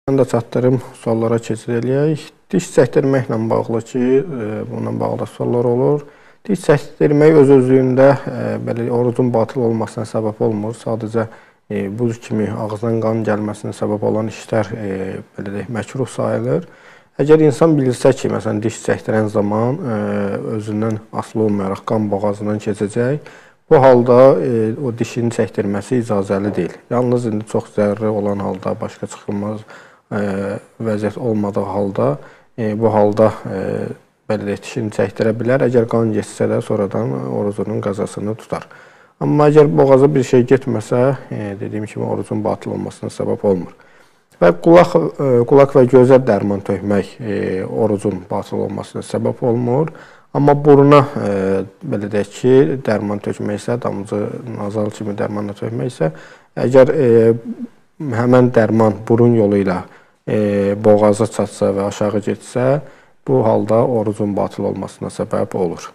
Mən də çatdırım, suallara keçid eləyək. Diş çəkdirməklə bağlı ki, bununla bağlı suallar olur. Diş çəkdirmək öz-özlüyündə belə orucun batıl olmasına səbəb olmur. Sadəcə buz kimi ağızdan qan gəlməsinə səbəb olan işlər belə deyək, məkruh sayılır. Əgər insan bilirsə ki, məsələn, diş çəkdirən zaman özündən asılı olmayaraq qan boğazından keçəcək, bu halda o dişini çəkdirməsi icazəli deyil. Yalnız indi çox zəruri olan halda, başqa çıxılmaz vəziyyət olmadığı halda, bu halda belə deyək, dişini çəkdirə bilər. Əgər qan getsə də sonradan orucunun qəzasını tutar. Amma əgər boğaza bir şey getməsə, dediyim kimi orucun batıl olmasına səbəb olmur. Və qulaq və gözə dərman tökmək orucun batıl olmasına səbəb olmur. Amma buruna belə deyək ki, dərman tökməksə, damcı, nazal kimi dərmanla tökməksə, əgər həmən dərman burun yolu ilə boğaza çatsa və aşağı getsə, bu halda orucun batıl olmasına səbəb olur.